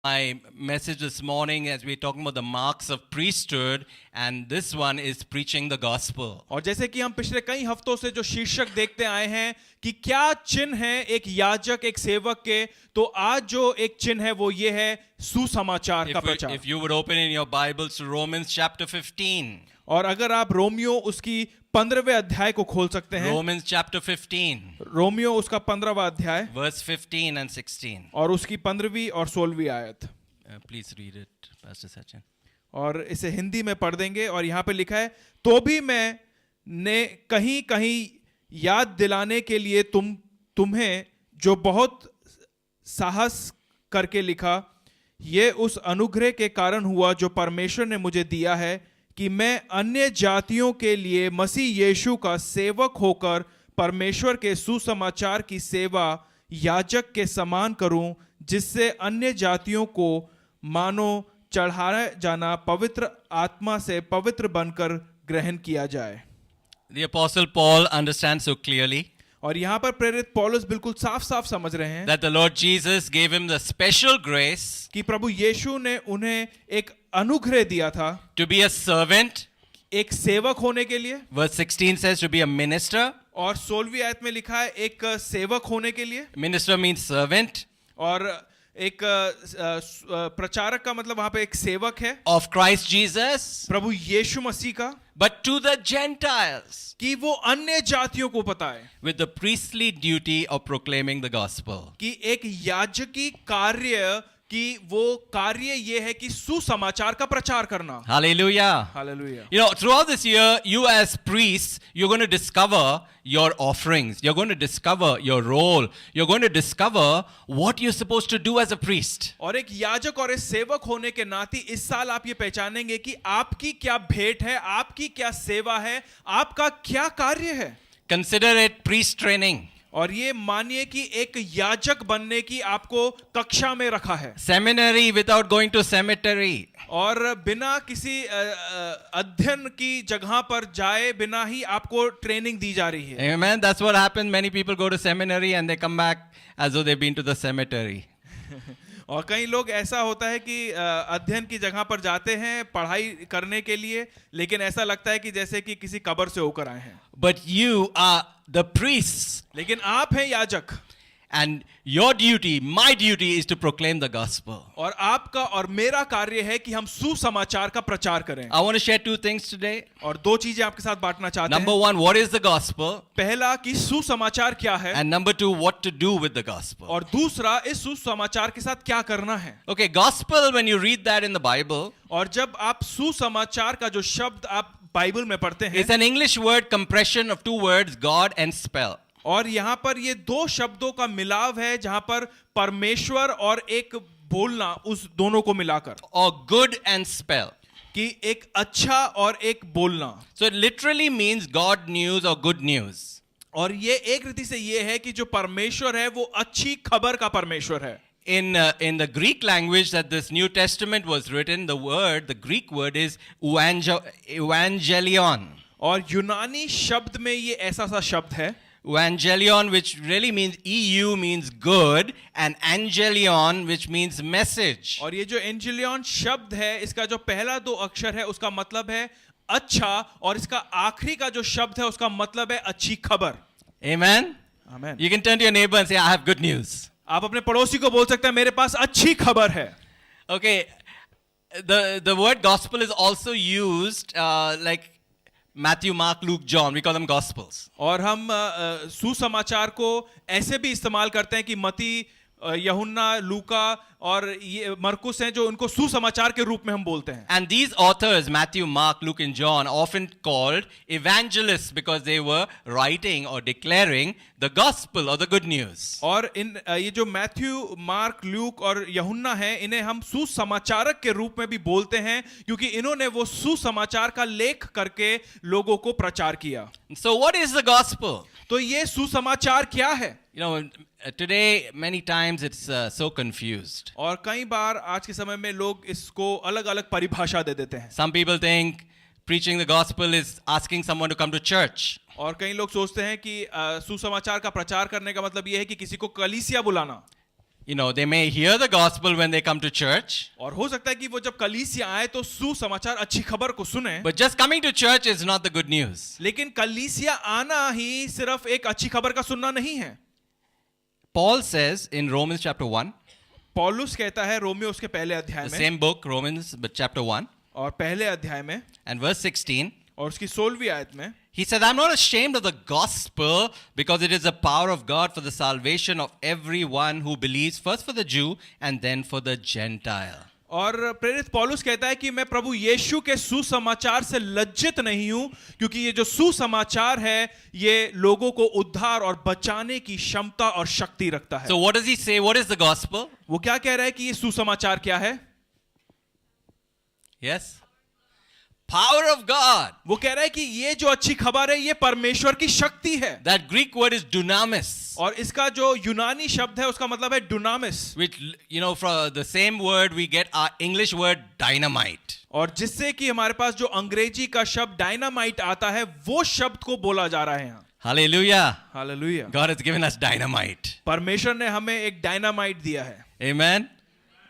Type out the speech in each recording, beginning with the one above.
My message this morning as we're talking about the marks of priesthood, and this one is preaching the gospel. और जैसे कि हम पिछले कई हफ्तों से जो शीर्षक देखते आए हैं कि क्या चिन्ह है एक याजक एक सेवक के, तो आज जो एक चिन्ह है वो ये है सुसमाचार का प्रचार। If you would open in your Bibles to Romans chapter 15. और अगर आप रोमियो उसकी 15वें अध्याय को खोल सकते हैं, Romans chapter 15, रोमियो उसका 15वां अध्याय verse 15 and 16. और उसकी 15वीं और 16वीं आयत। Please read it, Pastor Sachin. और इसे हिंदी में पढ़ देंगे। और यहाँ पे लिखा है, तो भी मैं ने कहीं कहीं याद दिलाने के लिए तुम्हें जो बहुत साहस करके लिखा, ये उस अनुग्रह के कारण हुआ जो परमेश्वर ने मुझे दिया है कि मैं अन्य जातियों के लिए मसीह यीशु का सेवक होकर परमेश्वर के सुसमाचार की सेवा याजक के समान करूं, जिससे अन्य जातियों को मानो चढ़ाया जाना पवित्र आत्मा से पवित्र बनकर ग्रहण किया जाए। The Apostle Paul understands so clearly और यहाँ पर प्रेरित पौलुस बिल्कुल साफ साफ समझ रहे हैं that the Lord Jesus gave him the special grace कि प्रभु यीशु ने उन्हें एक अनुग्रह दिया था to be a servant. एक सेवक होने के लिए। Verse 16 says to be a minister. और 16वीं आयत में लिखा है एक सेवक होने के लिए। Minister means servant. और एक प्रचारक का मतलब वहां पे एक सेवक है Of Christ Jesus. प्रभु यीशु मसीह का, But to the Gentiles, कि वो अन्य जातियों को बताए with the priestly duty of proclaiming the gospel. कि एक याजकी कार्य कि वो कार्य ये है कि सुसमाचार का प्रचार करना। Hallelujah. Hallelujah. You know, throughout this year, you as priests, you're going to discover your offerings. You're going to discover your role. You're going to discover what you're supposed to do as a priest. और एक याजक और एक सेवक होने के नाते इस साल आप ये पहचानेंगे कि आपकी क्या भेंट है, आपकी क्या सेवा है, आपका क्या कार्य है। Consider it priest training. और ये मानिए कि एक याजक बनने की आपको कक्षा में रखा है। Seminary without going to cemetery. और बिना किसी अध्ययन की जगह पर जाए बिना ही आपको ट्रेनिंग दी जा रही है। Amen. That's what happens. Many people go to seminary and they come back as though they've been to the cemetery. और कई लोग ऐसा होता है कि अध्ययन की जगह पर जाते हैं पढ़ाई करने के लिए, लेकिन ऐसा लगता है कि जैसे कि किसी कब्र से होकर आए हैं। But you are the priests. लेकिन आप हैं याजक। And your duty, my duty is to proclaim the gospel. और आपका और मेरा कार्य है कि हम सुसमाचार का प्रचार करें। I want to share two things today. और दो चीजें आपके साथ बांटना चाहते Number हैं। one, what is the gospel? पहला कि सुसमाचार क्या है, And number two, what to do with the gospel. और दूसरा इस सुसमाचार के साथ क्या करना है। Okay, gospel, when you read that in the Bible, और जब आप सुसमाचार का जो शब्द आप बाइबल में पढ़ते हैं, it's an English word compression of two words, God and spell. और यहाँ पर ये दो शब्दों का मिलाव है जहां पर परमेश्वर और एक बोलना, उस दोनों को मिलाकर, Or good and spell. कि एक अच्छा और एक बोलना। So it literally means God news or good news. और ये एक रीति से ये है कि जो परमेश्वर है वो अच्छी खबर का परमेश्वर है। In the Greek language that this New Testament was written, the Greek word is evangelion. और यूनानी शब्द में ये ऐसा सा शब्द है, Evangelion, which really means EU means good, and angelion, which means message. और ये जो एंजेलियन शब्द है इसका जो पहला दो अक्षर है उसका मतलब है अच्छा, और इसका आखिरी का जो शब्द है उसका मतलब है अच्छी खबर। Amen? आमीन। You can turn to your neighbor and say, I have good news. आप अपने पड़ोसी को बोल सकते हैं मेरे पास अच्छी खबर है। Okay, the word gospel is also used like Matthew, Mark, Luke, John. We call them gospels. और हम सुसमाचार को ऐसे भी इस्तेमाल करते हैं कि मती, यूहन्ना, लूका और ये मरकुस हैं जो उनको सुसमाचार के रूप में हम बोलते हैं। And these authors, Matthew, Mark, Luke, and John, often called evangelists because they were writing or declaring the gospel or the good news. और इन ये जो मैथ्यू, मार्क, लूक और यूहन्ना हैं, इन्हें हम सुसमाचारक के रूप में भी बोलते हैं क्योंकि इन्होंने वो सुसमाचार का लेख करके लोगों को प्रचार किया। So what is the gospel? तो ये सुसमाचार क्या है? You know, today many times it's so confused. और कई बार आज के समय में लोग इसको अलग-अलग परिभाषा दे देते हैं। Some people think preaching the gospel is asking someone to come to church. और कई लोग सोचते हैं कि सुसमाचार का प्रचार करने का मतलब यह है कि किसी को कलीसिया बुलाना। they may hear the gospel when they come to church, और हो सकता है कि वो जब कलीसिया आए तो सुसमाचार अच्छी खबर को सुने, but just coming to church is not the good news. लेकिन कलीसिया आना ही सिर्फ एक अच्छी खबर का सुनना नहीं है. Paul says in Romans chapter 1, पौलुस कहता है रोमियो उसके पहले अध्याय the में, same book, Romans but chapter 1 और पहले अध्याय में and verse 16, और उसकी 16वीं आयत में, he said, I'm not ashamed of the gospel because it is the power of God for the salvation of everyone who believes, first for the Jew and then for the Gentile. और प्रेरित पौलुस कहता है कि मैं प्रभु यीशु के सुसमाचार से लज्जित नहीं हूं, क्योंकि ये जो सुसमाचार है ये लोगों को उद्धार और बचाने की क्षमता और शक्ति रखता है. So what does he say? What is the gospel? वो क्या कह रहा है कि ये सुसमाचार क्या है? Yes? Power of God. वो कह रहा है कि ये जो अच्छी खबर है ये परमेश्वर की शक्ति है. That Greek word is dunamis, और इसका जो यूनानी शब्द है उसका मतलब है डुनामिस, which, from the same word we get our English word dynamite. और जिससे कि हमारे पास जो अंग्रेजी का शब्द डायनामाइट आता है वो शब्द को बोला जा रहा है यहाँ. Hallelujah. Hallelujah. God has given us dynamite. परमेश्वर ने हमें एक डायनामाइट दिया है. Amen.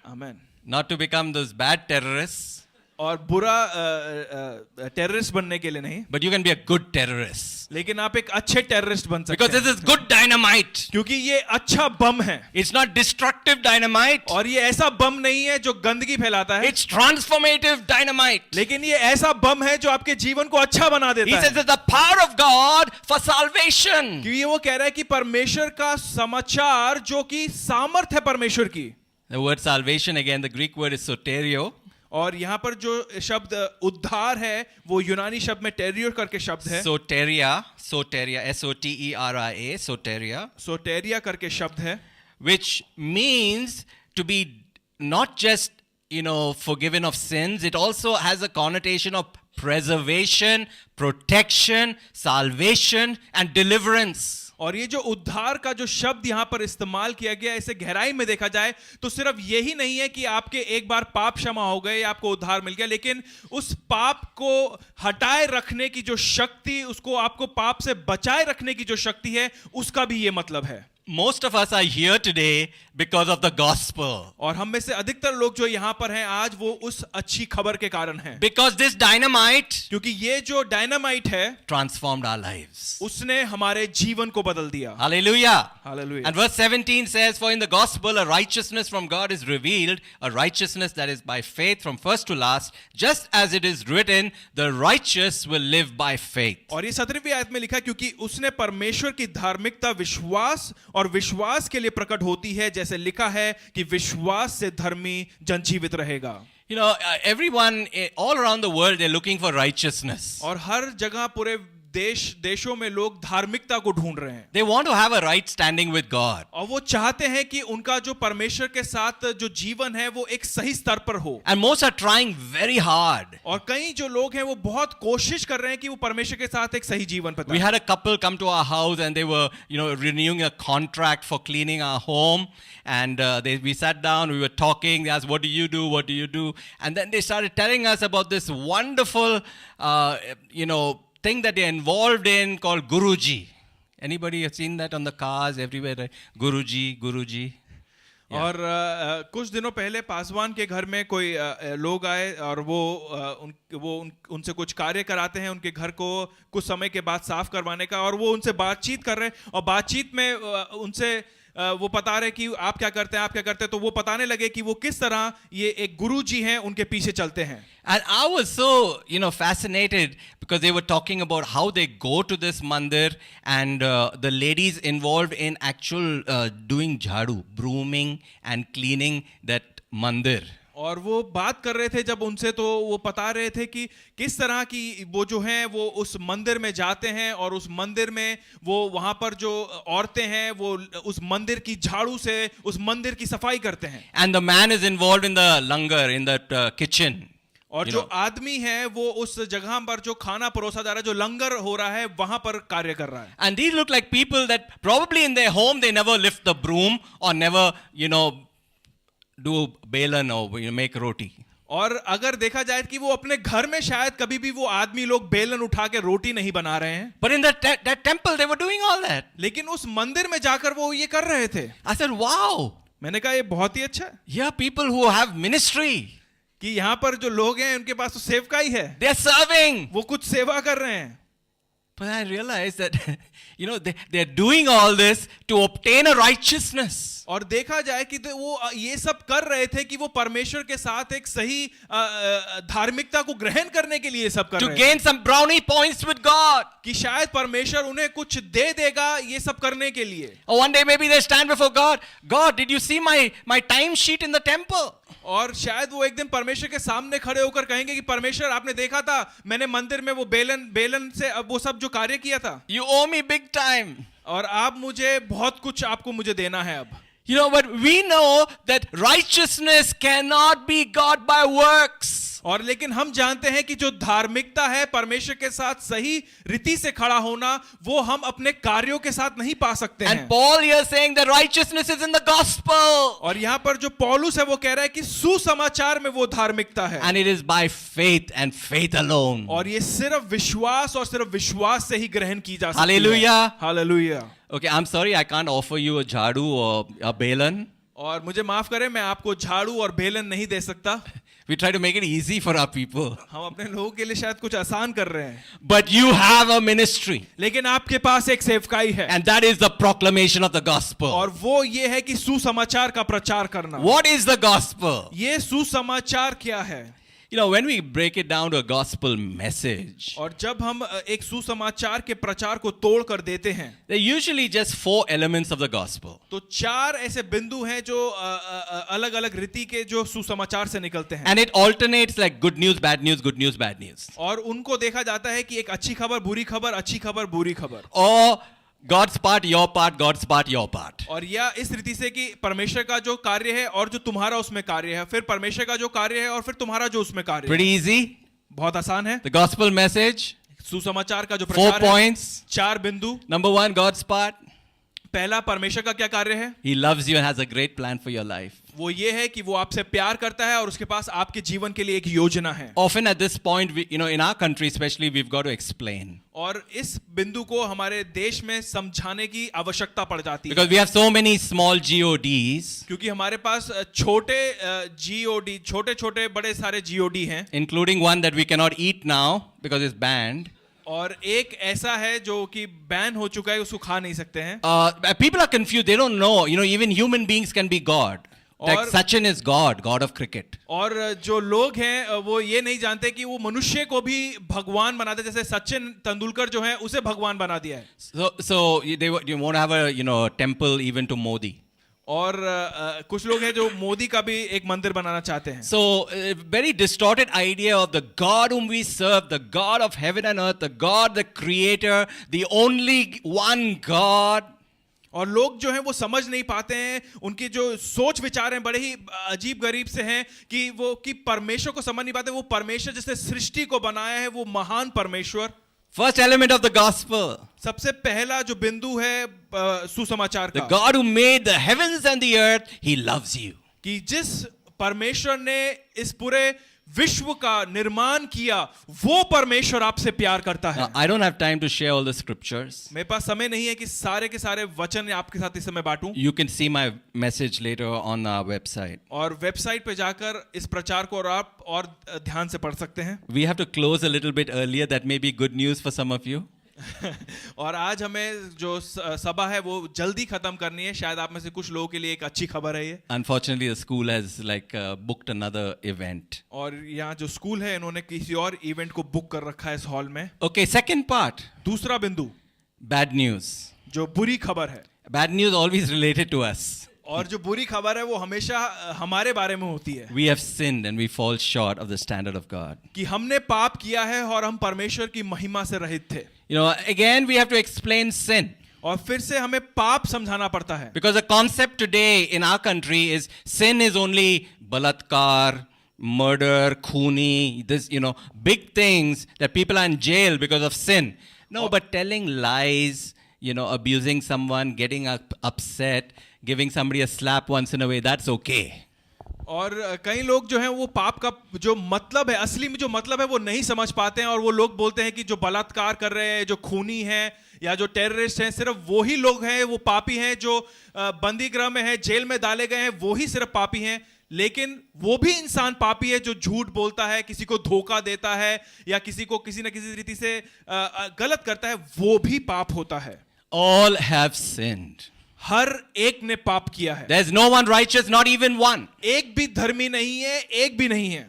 आमीन. Not to become those bad terrorists, और बुरा टेररिस्ट बनने के लिए नहीं, but you can be a good terrorist. लेकिन आप एक अच्छे टेररिस्ट बन सकते Because हैं, this is good dynamite. क्योंकि ये अच्छा बम है. It's not destructive dynamite. और ये ऐसा बम नहीं है जो गंदगी फैलाता है, It's transformative dynamite. लेकिन ये ऐसा बम है जो आपके जीवन को अच्छा बना He देता says है. it's the power of God for salvation. क्योंकि वो कह रहा है कि परमेश्वर का समाचार जो कि सामर्थ है परमेश्वर की. The word salvation, again, the Greek word is soterio. और यहाँ पर जो शब्द उद्धार है वो यूनानी शब्द में टेरियो करके शब्द है. Soteria, Soteria, soteria, सोटेरिया करके शब्द है, which means to be not just, forgiven of sins. It also has a connotation of preservation, protection, salvation, and deliverance. और ये जो उद्धार का जो शब्द यहाँ पर इस्तेमाल किया गया है, इसे गहराई में देखा जाए तो सिर्फ यही नहीं है कि आपके एक बार पाप क्षमा हो गए या आपको उद्धार मिल गया, लेकिन उस पाप को हटाए रखने की जो शक्ति, उसको आपको पाप से बचाए रखने की जो शक्ति है, उसका भी ये मतलब है. Most of us are here today because of the gospel. और हम में से अधिकतर लोग जो यहाँ पर हैं आज वो उस अच्छी खबर के कारण हैं. Because this dynamite क्योंकि ये जो डायनामाइट है transformed our lives. उसने हमारे जीवन को बदल दिया. Hallelujah. Hallelujah. And verse 17 says, for in the gospel a righteousness from God is revealed, a righteousness that is by faith from first to last, just as it is written, the righteous will live by faith. और ये 17वीं आयत में लिखा, क्योंकि उसने परमेश्वर की धार्मिकता विश्वास और विश्वास के लिए प्रकट होती है, जैसे लिखा है कि विश्वास से धर्मी जन जीवित रहेगा. Everyone all around the world, they're looking for righteousness. और हर जगह पूरे देशों में लोग धार्मिकता को ढूंढ रहे हैं. They want to have a right standing with God. और वो चाहते हैं कि उनका जो परमेश्वर के साथ जो जीवन है वो एक सही स्तर पर हो. And most are trying very hard. और कई जो लोग हैं वो बहुत कोशिश कर रहे हैं कि वो परमेश्वर के साथ एक सही जीवन We बिताएं. had a couple come to our house and they were, renewing a contract for cleaning our home. And we sat down, we were talking. They asked, what do you do? What do you do? And then they started telling us about this wonderful, thing that they're involved in called Guruji. Anybody have seen that on the cars everywhere? Right? Guruji. Yeah. और कुछ दिनों पहले पासवान के घर में कोई लोग आए और वो उनसे कुछ कार्य कराते हैं, उनके घर को कुछ समय के बाद साफ करवाने का, और वो उनसे बातचीत कर रहे हैं और बातचीत में उनसे वो बता रहे कि आप क्या करते हैं, तो वो बताने लगे कि वो किस तरह ये एक गुरुजी हैं, उनके पीछे चलते हैं. And I was so, fascinated because they were talking about how they go to this mandir and the ladies involved in actual doing jhadu, brooming and cleaning that mandir. और वो बात कर रहे थे जब उनसे, तो वो बता रहे थे कि किस तरह की वो जो हैं वो उस मंदिर में जाते हैं और उस मंदिर में वो वहां पर जो औरतें हैं वो उस मंदिर की झाड़ू से उस मंदिर की सफाई करते हैं. And the man is involved in the langar, in that kitchen. और जो आदमी है वो उस जगह पर जो खाना परोसा जा रहा है, जो लंगर हो रहा है, वहां पर कार्य कर रहा है. And these look like people that probably in their home they never lift the broom or never, do belan or make roti. और अगर देखा जाए कि वो अपने घर में शायद कभी भी वो आदमी लोग बेलन उठा के रोटी नहीं बना रहे हैं. But in that temple they were doing all that. लेकिन उस मंदिर में जाकर वो ये कर रहे थे. I said, wow. मैंने कहा ये बहुत ही अच्छा है Here are people who have ministry. कि यहाँ पर जो लोग हैं उनके पास तो सेवका ही है, They're serving. वो कुछ सेवा कर रहे हैं. But I realized that, they're doing all this to obtain a righteousness. और देखा जाए कि तो वो ये सब कर रहे थे कि वो परमेश्वर के साथ एक सही धार्मिकता को ग्रहण करने के लिए ये सब कर To रहे थे, gain some brownie points with God. कि शायद परमेश्वर उन्हें कुछ दे देगा ये सब करने के लिए. Or one day maybe they stand before God. God, did you see my time sheet in the temple? और शायद वो एक दिन परमेश्वर के सामने खड़े होकर कहेंगे कि परमेश्वर आपने देखा था मैंने मंदिर में वो बेलन से अब वो सब जो कार्य किया था, You owe me big time. और आप मुझे बहुत कुछ आपको मुझे देना है अब. But we know that righteousness cannot be got by works. और लेकिन हम जानते हैं कि जो धार्मिकता है परमेश्वर के साथ सही रीति से खड़ा होना, वो हम अपने कार्यों के साथ नहीं पा सकते हैं. And Paul here saying that righteousness is in the gospel. और यहाँ पर जो पौलुस है वो कह रहा है कि सुसमाचार में वो धार्मिकता है, And it is by faith and faith alone. और ये सिर्फ विश्वास और सिर्फ विश्वास से ही ग्रहण की जा सकती है. Hallelujah. Hallelujah. Okay, I'm sorry I can't offer you a jhadu or a balan. और मुझे माफ करें, मैं आपको झाड़ू और बेलन नहीं दे सकता. We try to make it easy for our people. हम अपने लोगों के लिए शायद कुछ आसान कर रहे हैं, But you have a ministry. लेकिन आपके पास एक सेवकाई है, And that is the proclamation of the gospel. और वो ये है कि सुसमाचार का प्रचार करना. What is the gospel? ये सुसमाचार क्या है? When we break it down to a gospel message, और जब हम एक सुसमाचार के प्रचार को तोड़ कर देते हैं, there are usually just 4 elements of the gospel. तो 4 ऐसे बिंदु हैं जो अलग अलग रीति के जो सुसमाचार से निकलते हैं, And it alternates like good news, bad news, good news, bad news. और उनको देखा जाता है कि एक अच्छी खबर, बुरी खबर, अच्छी खबर, बुरी खबर, Or God's part, your part, God's part, your part. और या इस रीति से कि परमेश्वर का जो कार्य है और जो तुम्हारा उसमें कार्य है, फिर परमेश्वर का जो कार्य है और फिर तुम्हारा जो उसमें कार्य है. Pretty easy. बहुत आसान है. The gospel message, सुसमाचार का जो 4 प्रचार है, points. 4 बिंदु. Number 1, God's part. पहला, परमेश्वर का क्या कार्य है? He loves you and has a great plan for your life. वो ये है कि वो आपसे प्यार करता है और उसके पास आपके जीवन के लिए एक योजना है. Often at this point, in our country especially, we've got to explain. और इस बिंदु को हमारे देश में समझाने की आवश्यकता पड़ जाती है, Because we have so many small GODs, क्योंकि हमारे पास छोटे GOD, छोटे छोटे बड़े सारे GOD हैं, including one that we cannot eat now because it's banned. और एक ऐसा है जो कि बैन हो चुका है, उसको खा नहीं सकते हैं. People are confused. They don't know. Even human beings can be God. Like और- Sachin is God of cricket. और जो लोग हैं वो ये नहीं जानते कि वो मनुष्य को भी भगवान बनाते, जैसे सचिन तेंदुलकर जो है उसे भगवान बना दिया है. So you won't have a temple even to Modi. और कुछ लोग हैं जो मोदी का भी एक मंदिर बनाना चाहते हैं. So very distorted idea of the God whom we serve, the God of heaven and earth, the God, the creator, the only one God. और लोग जो हैं वो समझ नहीं पाते हैं, उनकी जो सोच विचार हैं बड़े ही अजीब गरीब से हैं कि परमेश्वर को समझ नहीं पाते. वो परमेश्वर जिसने सृष्टि को बनाया है, वो महान परमेश्वर. First element of the gospel, सबसे पहला जो बिंदु है सुसमाचार the का, God who made the heavens and the earth, he loves you. कि जिस परमेश्वर ने इस पूरे विश्व का निर्माण किया, वो परमेश्वर आपसे प्यार करता है. Now, I don't have time to share all the scriptures. मेरे पास समय नहीं है कि सारे के सारे वचन आपके साथ इस समय बांटूं. You can see my message later on our website. और वेबसाइट पे जाकर इस प्रचार को आप और ध्यान से पढ़ सकते हैं. We have to close a little bit earlier. That may be good news for some of you. और आज हमें जो सभा है वो जल्दी खत्म करनी है, शायद आप में से कुछ लोगों के लिए एक अच्छी खबर है ये. Unfortunately, the school has booked another event. और यहाँ जो स्कूल है इन्होंने किसी और इवेंट को बुक कर रखा है इस हॉल में. Okay, second part, दूसरा बिंदु, bad news. जो बुरी खबर है. Bad news always related to us. और जो बुरी खबर है वो हमेशा हमारे बारे में होती है, We have sinned and we fall short of the standard of God. कि हमने पाप किया है और हम परमेश्वर की महिमा से रहित थे. Again we have to explain sin. और फिर से हमें पाप समझाना पड़ता है. Because the concept today in our country is sin is only balatkar, murder, khuni, this, big things that people are in jail because of sin. No, but telling lies, abusing someone, getting upset, giving somebody a slap once in a way, that's okay. और कई लोग जो हैं वो पाप का जो मतलब है, असली में जो मतलब है वो नहीं समझ पाते हैं, और वो लोग बोलते हैं कि जो बलात्कार कर रहे हैं, जो खूनी हैं या जो टेररिस्ट हैं, सिर्फ वो ही लोग हैं, वो पापी हैं। जो बंदी गृह में है, जेल में डाले गए हैं, वो ही सिर्फ पापी हैं। लेकिन वो भी इंसान पापी है जो झूठ बोलता है, किसी को धोखा देता है या किसी को किसी न किसी रीति से गलत करता है, वो भी पाप होता है। All have sinned. हर एक ने पाप किया है। There's no one righteous, not even one. एक भी धर्मी नहीं है, एक भी नहीं है।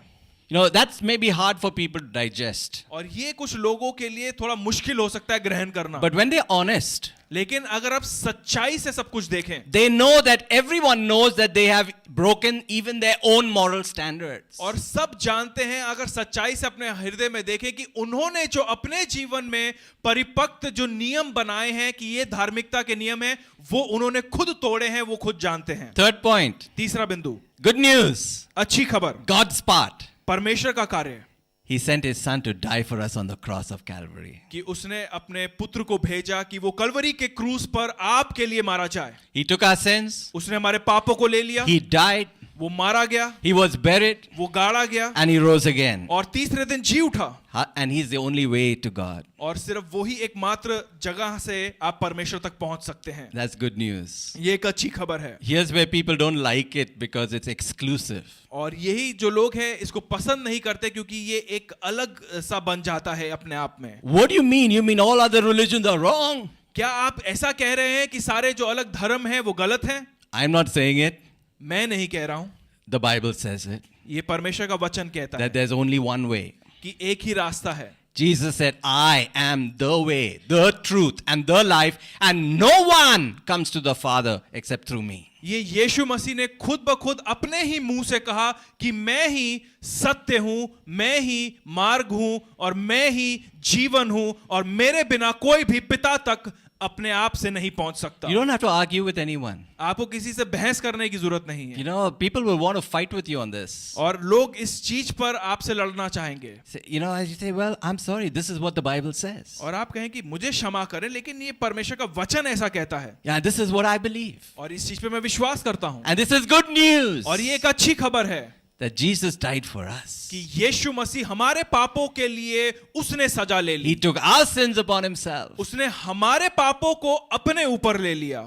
You know, that's maybe hard for people to digest. और ये कुछ लोगों के लिए थोड़ा मुश्किल हो सकता है ग्रहण करना। But when they're honest, लेकिन अगर आप सच्चाई से सब कुछ देखें, they know that everyone knows that they have broken even their own moral standards. और सब जानते हैं, अगर सच्चाई से अपने हृदय में देखें कि उन्होंने जो अपने जीवन में परिपक्व जो नियम बनाए हैं कि ये धार्मिकता के नियम हैं, वो उन्होंने खुद तोड़े हैं, वो खुद जानते हैं। Third point, तीसरा बिंदु, good news, अच्छी खबर, God's part. परमेश्वर का कार्य, He sent his son to die for us on the cross of Calvary. कि उसने अपने पुत्र को भेजा कि वो कलवरी के क्रूस पर आपके लिए मारा जाए। He took our sins, उसने हमारे पापों को ले लिया, he died, वो मारा गया, he was buried, वो गाड़ा गया, and he rose again. और तीसरे दिन जी उठा। And he's the only way to God. और सिर्फ वही एकमात्र जगह से आप परमेश्वर तक पहुंच सकते हैं। That's good news. ये एक अच्छी खबर है। Here's where people don't like it because it's exclusive. और यही जो लोग हैं इसको पसंद नहीं करते क्योंकि ये एक अलग सा बन जाता है अपने आप में। What do you mean? You mean all other religions are wrong? क्या आप ऐसा कह रहे हैं कि सारे जो अलग धर्म हैं वो गलत हैं? I'm not saying it. मैं नहीं कह रहा हूं। The Bible says it. ये परमेश्वर का वचन कहता है That there's only one way. कि एक ही रास्ता है। Jesus said, I am the way, the truth, and the life, and no one comes to the Father except through me. ये यीशु मसीह ने खुद ब खुद अपने ही मुंह से कहा कि मैं ही सत्य हूं, मैं ही मार्ग हूं और मैं ही जीवन हूं, और मेरे बिना कोई भी पिता तक अपने आप से नहीं पहुंच सकता। You don't have to argue with anyone. आपको किसी से बहस करने की जरूरत नहीं है। You know, people will want to fight with you on this. और लोग इस चीज पर आपसे लड़ना चाहेंगे। You know, as you say, well, I'm sorry, this is what the Bible says. और आप कहें कि मुझे क्षमा करें, लेकिन ये परमेश्वर का वचन ऐसा कहता है। Yeah, this is what I believe. और इस चीज पे मैं विश्वास करता हूं। And this is good news. और ये एक अच्छी खबर है That Jesus died for us. कि यीशु मसीह हमारे पापों के लिए उसने सजा ले ली। He took our sins upon himself. उसने हमारे पापों को अपने ऊपर ले लिया।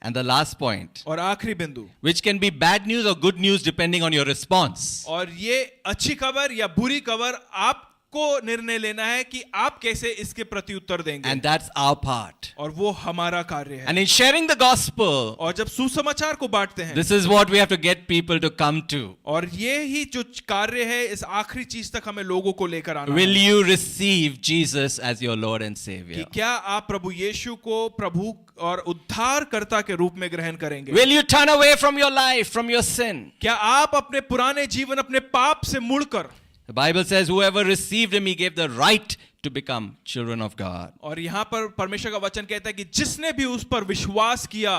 And the last point, और आखिरी बिंदु, which can be bad news or good news depending on your response. और ये अच्छी खबर या बुरी खबर आपको निर्णय लेना है कि आप कैसे इसके प्रति उत्तर देंगे। And that's our part. और वो हमारा कार्य है। And in sharing the gospel, और जब सुसमाचार को बांटते हैं, this is what we have to get people to come to. और ये ही जो कार्य है, इस आखिरी चीज तक हमें लोगों को लेकर आना Will है। you receive Jesus as your Lord and कि Savior? क्या आप प्रभु यीशु को प्रभु और उद्धारकर्ता के रूप में ग्रहण करेंगे? Will you turn away from your life, from your sin? क्या आप अपने पुराने जीवन, अपने पाप से मुड़कर, The Bible says, whoever received him, he gave the right to become children of God. और यहाँ पर परमेश्वर का वचन कहता है कि जिसने भी उस पर विश्वास किया,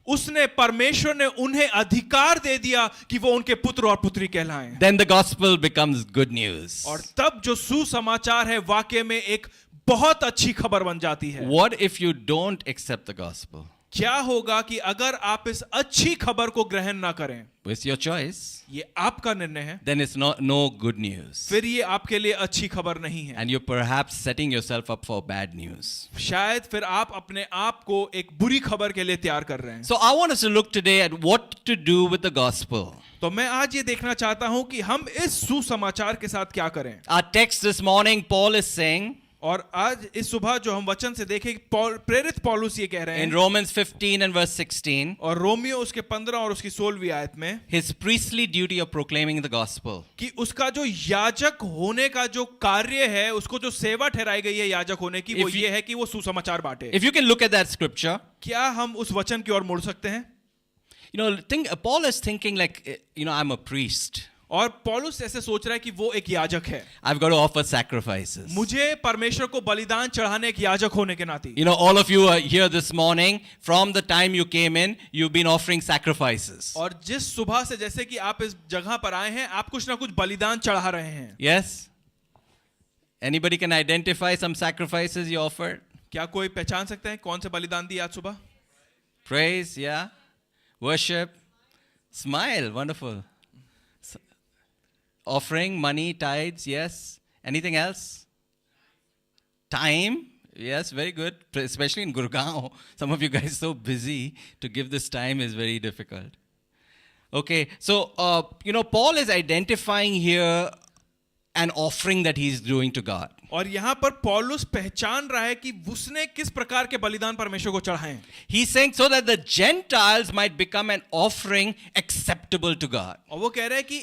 उसने परमेश्वर ने उन्हें अधिकार दे दिया कि वो उनके पुत्र और पुत्री कहलाएं। Then the gospel becomes good news. और तब जो सुसमाचार है वाकई में एक बहुत अच्छी खबर बन जाती है। What if you don't accept the gospel? क्या होगा कि अगर आप इस अच्छी खबर को ग्रहण ना करें? It's your choice. ये आपका निर्णय है। Then it's no good news. फिर ये आपके लिए अच्छी खबर नहीं है। And you're perhaps setting yourself up for bad news. शायद फिर आप अपने आप को एक बुरी खबर के लिए तैयार कर रहे हैं। So I want us to look today at what to do with the gospel. तो मैं आज ये देखना चाहता हूं कि हम इस सुसमाचार के साथ क्या करें। Our text this morning, Paul is saying, और आज इस सुबह जो हम वचन से देखें, प्रेरित पौलुस ये कह रहे in हैं, Romans 15 and verse 16, और रोमियो उसके 15 और उसकी 16वीं आयत में, his priestly duty of proclaiming the gospel. कि उसका जो याजक होने का जो कार्य है, उसको जो सेवा ठहराई गई है याजक होने की, वो ये है कि वो सुसमाचार बांटे। If you can look at that scripture, क्या हम उस वचन की ओर मुड़ सकते हैं? you know, Paul is thinking like, you know, I'm a priest. और पौलुस ऐसे सोच रहा है कि वो एक याजक है। I've got to offer sacrifices. मुझे परमेश्वर को बलिदान चढ़ाने एक याजक होने के नाते, You know, all of you are here this morning. From the time you came in, you've been offering sacrifices. और जिस सुबह से जैसे कि आप इस जगह पर आए हैं, आप कुछ ना कुछ बलिदान चढ़ा रहे हैं। Yes? Anybody can identify some sacrifices you offered? क्या कोई पहचान सकते हैं कौन से बलिदान दिए आज सुबह? Praise, yeah. Worship. Smile, wonderful. offering, money, tithes, yes. Anything else? Time. Yes, very good. Especially in Gurgaon. Some of you guys so busy to give this time is very difficult. Okay, so, Paul is identifying here an offering that he's doing to God. और यहाँ पर पौलुस पहचान रहा है कि उसने किस प्रकार के बलिदान परमेश्वर को चढ़ाए हैं. He's saying so that the Gentiles might become an offering acceptable to God. और वो कह रहे हैं कि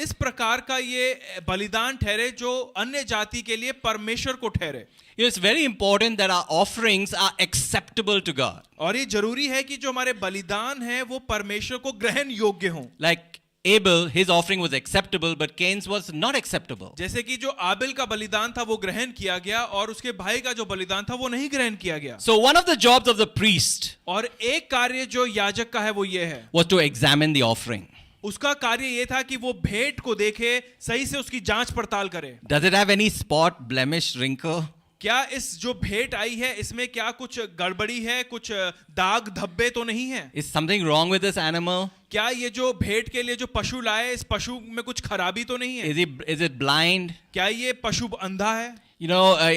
इस प्रकार का ये बलिदान ठहरे जो अन्य जाति के लिए परमेश्वर को ठहरे. It's very important that our offerings are acceptable to God. और ये जरूरी है कि जो हमारे बलिदान हैं वो परमेश्वर को ग्रहण योग्य हों. Like Abel, his offering was acceptable, but Cain's was not acceptable. जैसे कि जो आबिल का बलिदान था वो ग्रहण किया गया और उसके भाई का जो बलिदान था वो नहीं ग्रहण किया गया. So one of the jobs of the priest और एक कार्य जो याजक का है वो ये है, was to examine the offering. उसका कार्य ये था कि वो भेंट को देखे, सही से उसकी जांच पड़ताल करे. Does it have any spot, blemish, wrinkle? क्या इस जो भेंट आई है इसमें क्या कुछ गड़बड़ी है, कुछ दाग धब्बे तो नहीं है? Is something wrong with this animal? क्या ये जो भेंट के लिए जो पशु लाए इस पशु में कुछ खराबी तो नहीं है? Is it blind? क्या ये पशु अंधा है?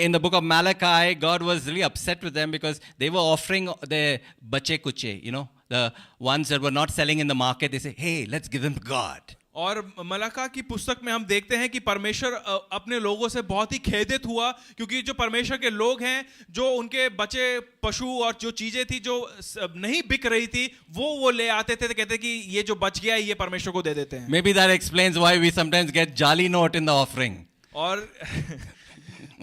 In the book of Malachi, God was really upset with them because they were offering their bache kuche, the ones that were not selling in the market. They say, hey, let's give them to God. और Malacca की पुस्तक में हम देखते हैं कि परमेश्वर अपने लोगों से बहुत ही खेदित हुआ, क्योंकि जो परमेश्वर के लोग हैं जो उनके बचे पशु और जो चीजें थी जो नहीं बिक रही थी वो ले आते थे, तो कहते कि ये जो बच गया है ये परमेश्वर को दे देते हैं. Maybe that explains why we sometimes get jali note in the offering.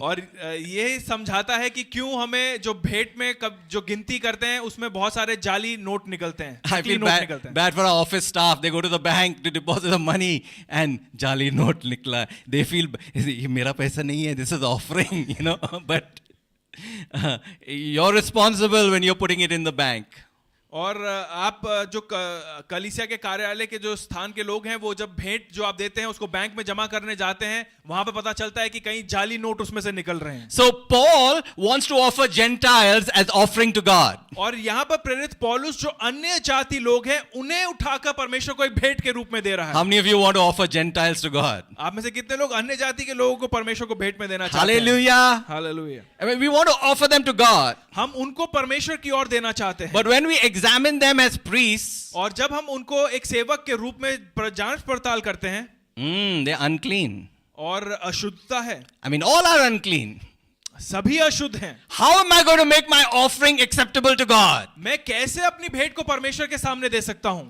और ये समझाता है कि क्यों हमें जो भेंट में जो गिनती करते हैं उसमें बहुत सारे जाली नोट निकलते हैं. I feel bad for our office staff. They go to the bank to deposit the money and jali note nikla. They feel ये मेरा पैसा नहीं है. This is offering, But you're responsible when you're putting it in the bank. और आप जो कलीसिया के कार्यालय के जो स्थान के लोग हैं वो जब भेंट जो आप देते हैं उसको बैंक में जमा करने जाते हैं, वहां पे पता चलता है कि कहीं जाली नोट उसमें से निकल रहे हैं. So Paul wants to offer Gentiles as offering to God. और यहाँ पर प्रेरित पौलुस जो अन्य जाति लोग हैं उन्हें उठाकर परमेश्वर को एक भेंट के रूप में दे रहा है. How many of you want to offer Gentiles to God? आप में से कितने लोग अन्य जाति के लोगों को परमेश्वर को भेंट में देना चाहते हैं? Hallelujah. Hallelujah. I mean, we want to offer them to God. हम उनको परमेश्वर की ओर देना चाहते हैं. But when we examine them as priests, और जब हम उनको एक सेवक के रूप में जांच पड़ताल करते हैं, they're unclean. और अशुद्धता है. I mean, all are unclean. सभी अशुद्ध हैं. How am I going to make my offering acceptable to God? मैं कैसे अपनी भेंट को परमेश्वर के सामने दे सकता हूं?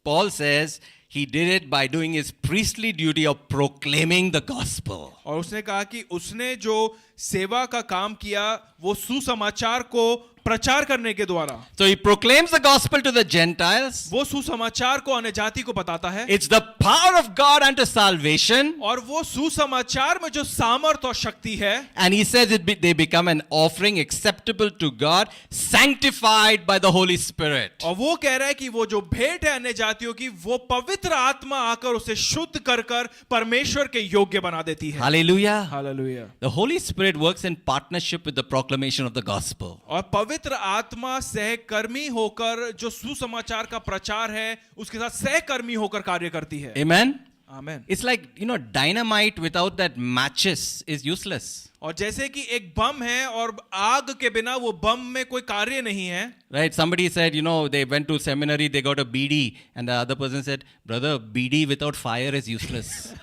Paul says he did it by doing his priestly duty of proclaiming the gospel. और उसने कहा कि उसने जो सेवा का काम किया वो सुसमाचार को प्रचार करने के द्वारा. So he proclaims the gospel to the Gentiles. वो सुसमाचार को अन्य जाति को बताता है. It's the power of God unto salvation. और वो सुसमाचार में जो सामर्थ और शक्ति है. And he says they become an offering acceptable to God, sanctified by the Holy Spirit. और वो कह रहा है कि वो जो भेंट है अन्य जातियों की वो पवित्र आत्मा आकर उसे शुद्ध कर परमेश्वर के योग्य बना देती है. Hallelujah. Hallelujah. The Holy Spirit works in partnership with the proclamation of the gospel. और पवित्र आत्मा सहकर्मी होकर जो सुसमाचार का प्रचार है उसके साथ सहकर्मी होकर कार्य करती है. Amen. Amen. It's like, dynamite without that matches is useless. और जैसे कि एक बम है और आग के बिना वो बम में कोई कार्य नहीं है. Right? Somebody said, they went to seminary, they got a BD, and the other person said, brother, BD without fire is useless.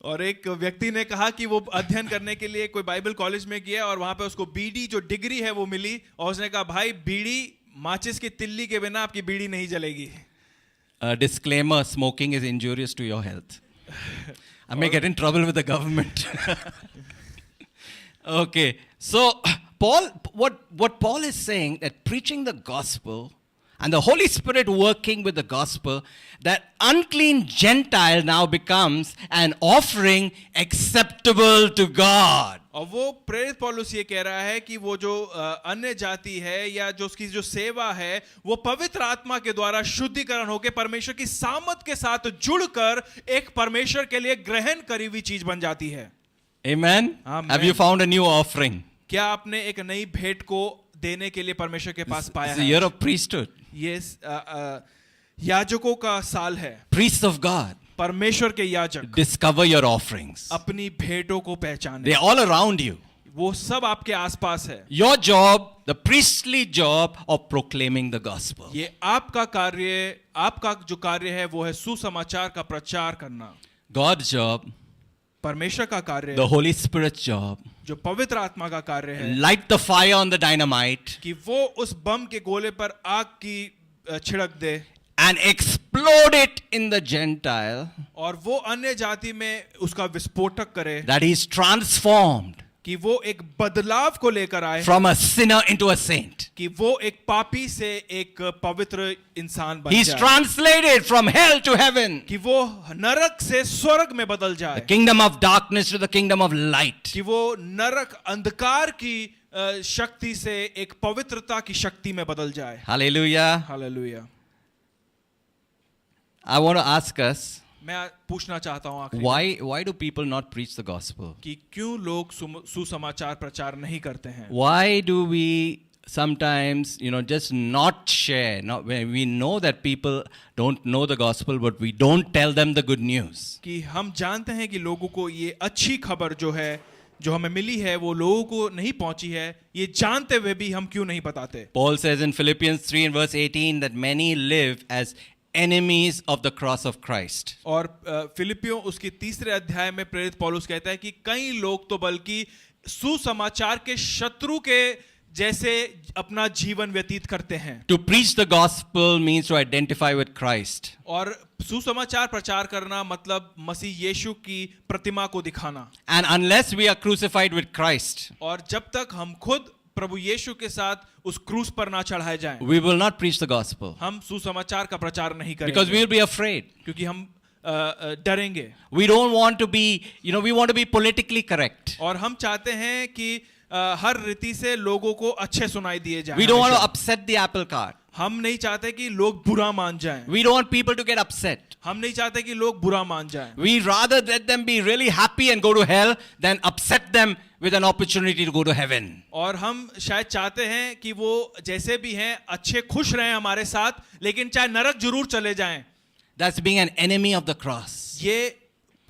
और एक व्यक्ति ने कहा कि वो अध्ययन करने के लिए कोई बाइबल कॉलेज में गया और वहां पे उसको बीडी जो डिग्री है वो मिली, और उसने कहा भाई बीड़ी माचिस की तिल्ली के बिना आपकी बीड़ी नहीं जलेगी. Disclaimer, smoking is injurious to your health. I may get in trouble with the government. Okay, so what Paul is saying, that preaching the gospel and the Holy Spirit working with the gospel, that unclean Gentile now becomes an offering acceptable to God. और वो प्रेरित पौलुस ये कह रहा है कि वो जो अन्य जाति है या जो उसकी जो सेवा है वो पवित्र आत्मा के द्वारा शुद्धिकरण होकर परमेश्वर की सामर्थ के साथ जुड़कर एक परमेश्वर के लिए ग्रहण करी हुई चीज बन जाती है. Amen. Have you found a new offering? क्या आपने एक नई भेंट को देने के लिए परमेश्वर के पास पाया है? It's a year of priesthood. ये याजकों का साल है. Priests of God. परमेश्वर के याजक discover your offerings. अपनी भेंटों को पहचाने, They're all around you. वो सब आपके आसपास है। Your job, the priestly job of proclaiming the gospel. ये आपका कार्य, आपका जो कार्य है वो है सुसमाचार का प्रचार करना। God's job, परमेश्वर का कार्य, the Holy Spirit's job, जो पवित्र आत्मा का कार्य है, light the fire on the dynamite कि वो उस बम के गोले पर आग की छिड़क दे and explode it in the Gentile, और वो अन्य जाति में उसका विस्फोटक करे, that he's transformed कि वो एक बदलाव को लेकर आए, from a sinner into a saint. कि वो एक पापी से एक पवित्र इंसान बन He's जाए, translated from hell to heaven. कि वो नरक से स्वर्ग में बदल जाए, The kingdom of darkness to the kingdom of light. कि वो नरक अंधकार की शक्ति से एक पवित्रता की शक्ति में बदल जाए। Hallelujah. Hallelujah. I want to ask us, मैं पूछना चाहता हूँ आखिर में, why do people not preach the gospel? कि क्यों लोग सुसमाचार प्रचार नहीं करते हैं? Why do we sometimes, just not share? Not, we know that people don't know the gospel, but we don't tell them the good news. कि हम जानते हैं कि लोगों को ये अच्छी खबर जो है, जो हमें मिली है, वो लोगों को नहीं पहुंची है, ये जानते हुए भी हम क्यों नहीं बताते? Paul says in Philippians 3 and verse 18 that many live as enemies of the cross of Christ. और फिलिपियों उसके तीसरे अध्याय में प्रेरित पौलुस कहता है कि कई लोग तो बल्कि सुसमाचार के शत्रु के जैसे अपना जीवन व्यतीत करते हैं। To preach the gospel means to identify with Christ. और सुसमाचार प्रचार करना मतलब मसीह यीशु की प्रतिमा को दिखाना। And unless we are crucified with Christ, और जब तक हम खुद प्रभु यीशु के साथ उस क्रूस पर ना चढ़ाए जाएं, we will not preach the gospel. हम सुसमाचार का प्रचार नहीं करेंगे, Because we will be afraid. क्योंकि हम डरेंगे। We don't want to be, we want to be politically correct. और हम चाहते हैं कि हर रीति से लोगों को अच्छे सुनाई दिए जाएं। We don't want to हमेशा। upset the apple cart. हम नहीं चाहते कि लोग बुरा मान जाएं। We don't want people to get upset. हम नहीं चाहते कि लोग बुरा मान जाएं। We rather let them be really happy and go to hell than upset them with an opportunity to go to heaven. और हम शायद चाहते हैं कि वो जैसे भी हैं अच्छे खुश रहें हमारे साथ, लेकिन चाहे नरक जरूर चले जाएं। That's being an enemy of the cross. ये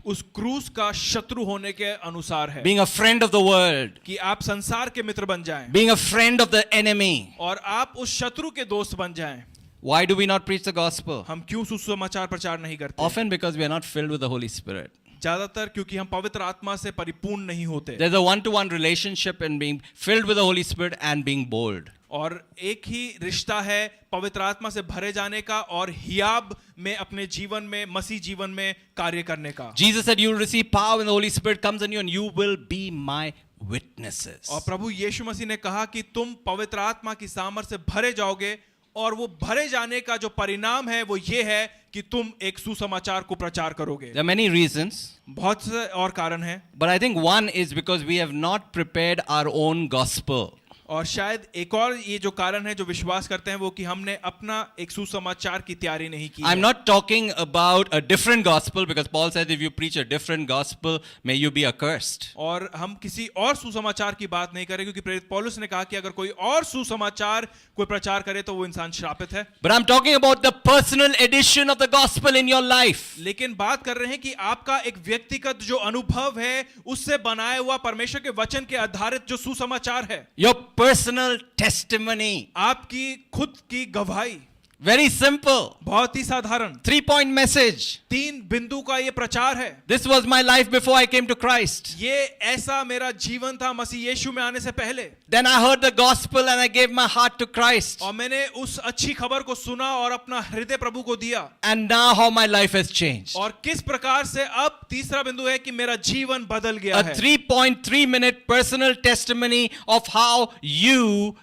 उस क्रूस का शत्रु होने के अनुसार है, Being a friend of the world. कि आप संसार के मित्र बन जाएं Being a friend of the enemy. और आप उस शत्रु के दोस्त बन जाएं। Why do we not preach the gospel? हम क्यों सुसमाचार प्रचार नहीं करते? Often because we are not filled with the Holy Spirit. ज्यादातर क्योंकि हम पवित्र आत्मा से परिपूर्ण नहीं होते। There's a one-to-one relationship in being filled with the Holy Spirit and being bold. और एक ही रिश्ता है पवित्र आत्मा से भरे जाने का और हियाब में अपने जीवन में, मसीह जीवन में कार्य करने का। Jesus said, "You will receive power when the Holy Spirit comes on you, and you will be my witnesses." और प्रभु यीशु मसीह ने कहा कि तुम पवित्र आत्मा की सामर्थ्य से भरे जाओगे, और वो भरे जाने का जो परिणाम है वो ये है कि तुम एक सुसमाचार को प्रचार करोगे। There are many reasons, बहुत से और कारण हैं, but I think one is because we have not prepared our own gospel. और शायद एक और ये जो कारण है जो विश्वास करते हैं वो कि हमने अपना एक सुसमाचार की तैयारी नहीं की। I'm not talking about a different gospel, because Paul says if you preach a different gospel, may you be accursed. और हम किसी और सुसमाचार की बात नहीं करें, क्योंकि प्रेरित पौलुस ने कहा कि अगर कोई और सुसमाचार कोई प्रचार करे तो वो इंसान श्रापित है। But I'm talking about the personal edition of the gospel in your life. लेकिन बात कर रहे हैं कि आपका एक व्यक्तिगत जो अनुभव है उससे बनाया हुआ परमेश्वर के वचन के आधारित जो सुसमाचार है, Your personal testimony. आपकी खुद की गवाही। Very simple. बहुत ही साधारण 3-point message. 3 बिंदु का ये प्रचार है। This was my life before I came to Christ. ये ऐसा मेरा जीवन था मसीह यीशु में आने से पहले। Then I heard the gospel and I gave my heart to Christ. और मैंने उस अच्छी खबर को सुना और अपना हृदय प्रभु को दिया। And now how my life has changed. और किस प्रकार से अब तीसरा बिंदु है कि मेरा जीवन बदल गया A है। 3.3-minute personal testimony of how you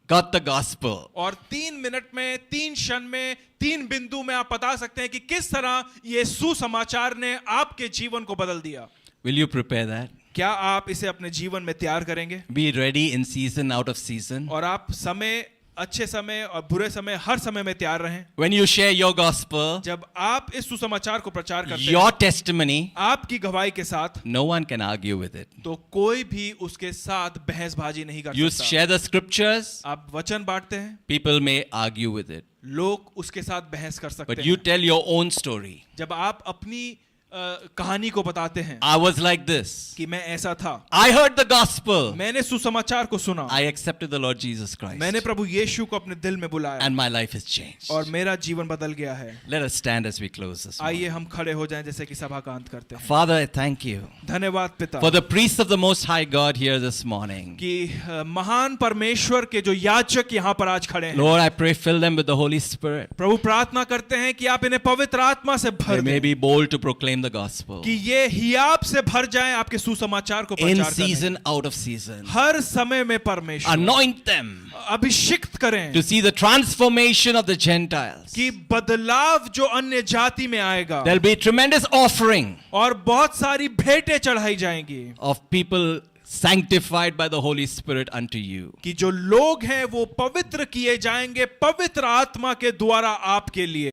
got the gospel. और 3 मिनट में, 3 क्षण में, 3 बिंदु में आप बता सकते हैं कि किस तरह ये सुसमाचार ने आपके जीवन को बदल दिया। Will you prepare that? क्या आप इसे अपने जीवन में तैयार करेंगे? Be ready in season, out of season. और आप समय अच्छे समय और बुरे समय हर समय में तैयार रहें। When you share your gospel, जब आप इस सुसमाचार को प्रचार करते your हैं testimony, आपकी गवाही के साथ, no one can argue with it. तो कोई भी उसके साथ बहसबाजी नहीं कर You सकता। share the scriptures, आप वचन बांटते हैं, people may argue with it. लोग उसके साथ बहस कर सकते But you हैं। tell your own story. जब आप अपनी कहानी को बताते हैं I was like this. कि मैं ऐसा था, I heard the gospel. मैंने सुसमाचार को सुना, I accepted the Lord Jesus Christ. मैंने प्रभु यीशु को अपने दिल में बुलाया And my life has changed. और मेरा जीवन बदल गया है। Let us stand as we close this आइए morning. हम खड़े हो जाएं जैसे कि सभा का अंत करते हैं। Father, I thank you धन्यवाद पिता for the priests of the Most High God here this morning. कि महान परमेश्वर के जो याजक यहाँ पर आज खड़े हैं, Lord, I pray fill them with the Holy Spirit. प्रभु प्रार्थना करते हैं कि आप इन्हें पवित्र आत्मा से भर They may दें, be bold to proclaim the gospel. कि ये हियाब से भर जाएं आपके सुसमाचार को In प्रचार करने। season, out of season. हर समय में परमेश्वर Anoint them अभिषिक्त करें to see the transformation of the Gentiles. कि बदलाव जो अन्य जाति में आएगा There'll be tremendous offering और बहुत सारी भेंटें चढ़ाई जाएंगी of people sanctified by the Holy Spirit unto you. कि जो लोग हैं वो पवित्र किए जाएंगे पवित्र आत्मा के द्वारा आपके लिए।